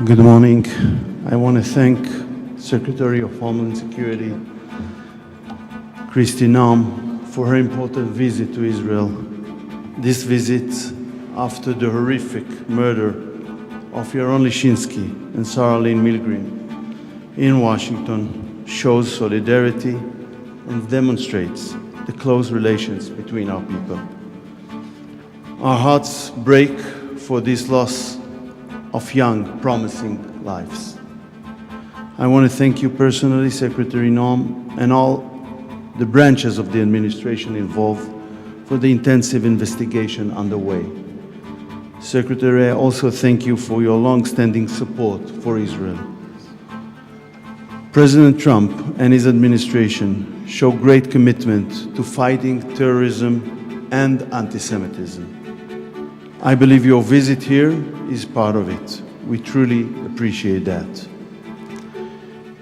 Good morning. I want to thank Secretary of Homeland Security Kristi Noem for her important visit to Israel. This visit, after the horrific murder of Yaron Lishinsky and Sarah Lynn Milgrim in Washington, shows solidarity and demonstrates the close relations between our people. Our hearts break for this loss of young, promising lives. I want to thank you personally, Secretary Noem, and all the branches of the administration involved for the intensive investigation underway. Secretary, I also thank you for your long-standing support for Israel. President Trump and his administration show great commitment to fighting terrorism and anti-Semitism. I believe your visit here is part of it. We truly appreciate that.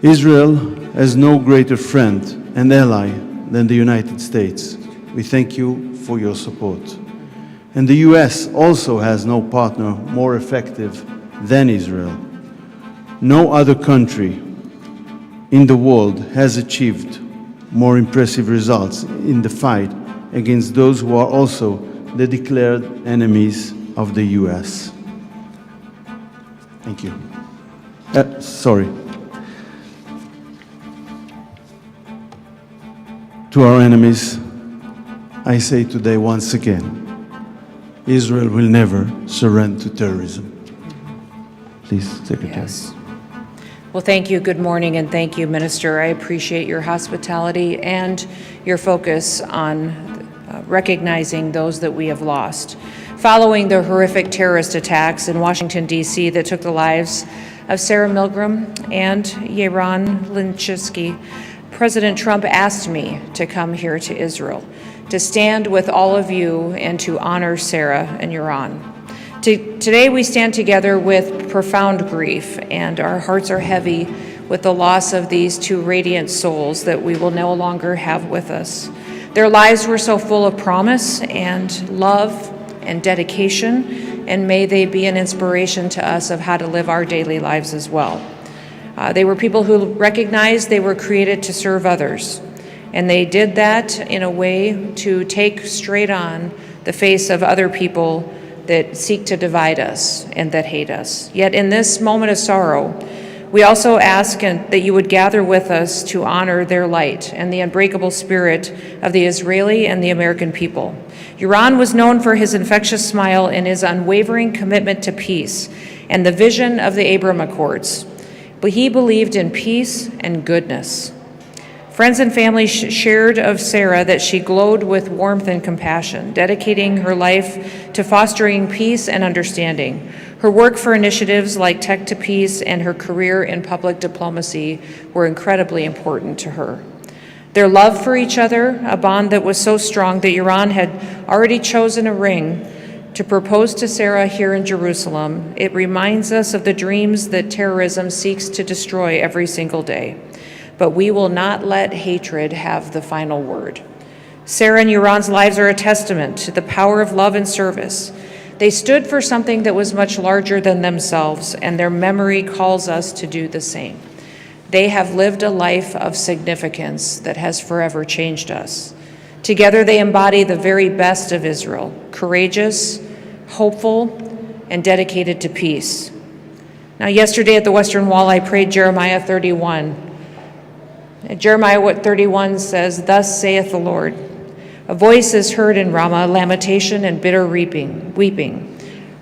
Israel has no greater friend and ally than the United States. We thank you for your support. And the US also has no partner more effective than Israel. No other country in the world has achieved more impressive results in the fight against those who are also the declared enemies of the US. Thank you. To our enemies, I say today once again, Israel will never surrender to terrorism. Please, Secretary. Yes. Well, thank you. Good morning, and thank you, Minister. I appreciate your hospitality and your focus on recognizing those that we have lost. Following the horrific terrorist attacks in Washington, D.C. that took the lives of Sarah Milgrim and Yaron Lishinsky, President Trump asked me to come here to Israel, to stand with all of you and to honor Sarah and Yaron. Today we stand together with profound grief, and our hearts are heavy with the loss of these two radiant souls that we will no longer have with us. Their lives were so full of promise and love and dedication, and may they be an inspiration to us of how to live our daily lives as well. They were people who recognized they were created to serve others, and they did that in a way to take straight on the face of other people that seek to divide us and that hate us. Yet in this moment of sorrow, we also ask that you would gather with us to honor their light and the unbreakable spirit of the Israeli and the American people. Yaron was known for his infectious smile and his unwavering commitment to peace and the vision of the Abraham Accords. But he believed in peace and goodness. Friends and family shared of Sarah that she glowed with warmth and compassion, dedicating her life to fostering peace and understanding. Her work for initiatives like Tech to Peace and her career in public diplomacy were incredibly important to her. Their love for each other, a bond that was so strong that Yaron had already chosen a ring to propose to Sarah here in Jerusalem. It reminds us of the dreams that terrorism seeks to destroy every single day. But we will not let hatred have the final word. Sarah and Yaron's lives are a testament to the power of love and service. They stood for something that was much larger than themselves, and their memory calls us to do the same. They have lived a life of significance that has forever changed us. Together they embody the very best of Israel, courageous, hopeful, and dedicated to peace. Now, yesterday at the Western Wall, I prayed Jeremiah 31. Jeremiah 31 says, "Thus saith the Lord, a voice is heard in Ramah, lamentation and bitter weeping.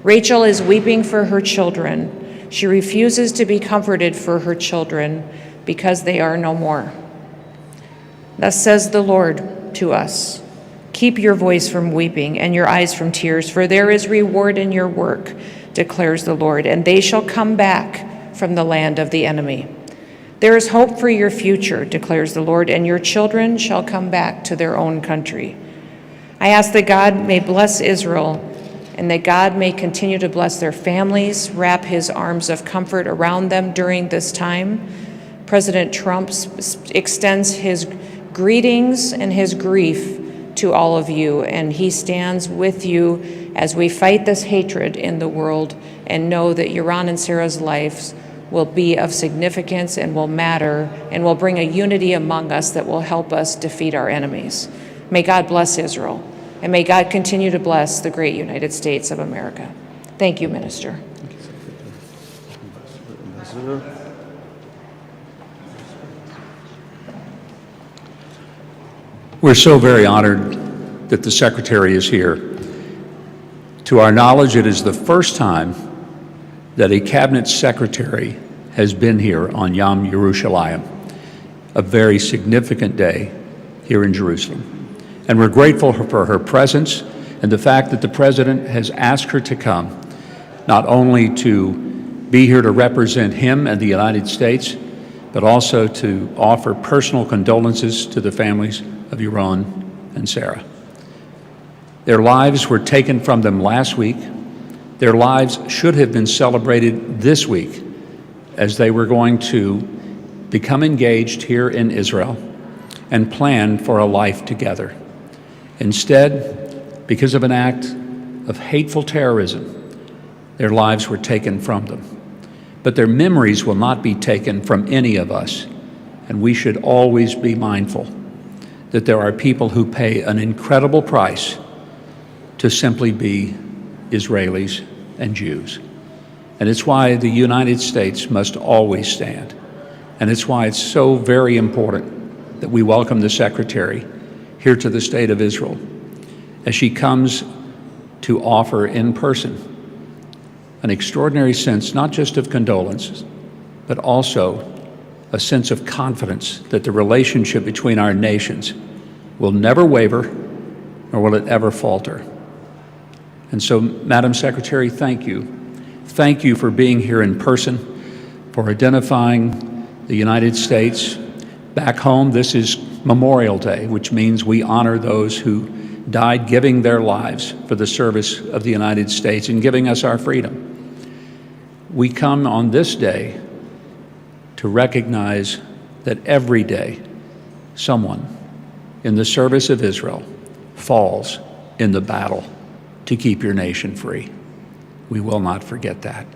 Rachel is weeping for her children. She refuses to be comforted for her children because they are no more. Thus says the Lord to us, keep your voice from weeping and your eyes from tears, for there is reward in your work, declares the Lord, and they shall come back from the land of the enemy. There is hope for your future, declares the Lord, and your children shall come back to their own country." I ask that God may bless Israel and that God may continue to bless their families, wrap his arms of comfort around them during this time. President Trump extends his greetings and his grief to all of you, and he stands with you as we fight this hatred in the world, and know that Yaron and Sarah's lives will be of significance and will matter and will bring a unity among us that will help us defeat our enemies. May God bless Israel, and may God continue to bless the great United States of America. Thank you, Minister. Ambassador. We're so very honored that the Secretary is here. To our knowledge, it is the first time that a Cabinet Secretary has been here on Yom Yerushalayim, a very significant day here in Jerusalem. And we're grateful for her presence and the fact that the President has asked her to come, not only to be here to represent him and the United States, but also to offer personal condolences to the families of Yaron and Sarah. Their lives were taken from them last week. Their lives should have been celebrated this week as they were going to become engaged here in Israel and plan for a life together. Instead, because of an act of hateful terrorism, their lives were taken from them. But their memories will not be taken from any of us, and we should always be mindful that there are people who pay an incredible price to simply be Israelis and Jews. And it's why the United States must always stand. And it's why it's so very important that we welcome the Secretary here to the State of Israel as she comes to offer in person an extraordinary sense, not just of condolences, but also a sense of confidence that the relationship between our nations will never waver, nor will it ever falter. And so, Madam Secretary, thank you. Thank you for being here in person, for identifying the United States. Back home, this is Memorial Day, which means we honor those who died giving their lives for the service of the United States and giving us our freedom. We come on this day to recognize that every day someone in the service of Israel falls in the battle to keep your nation free. We will not forget that.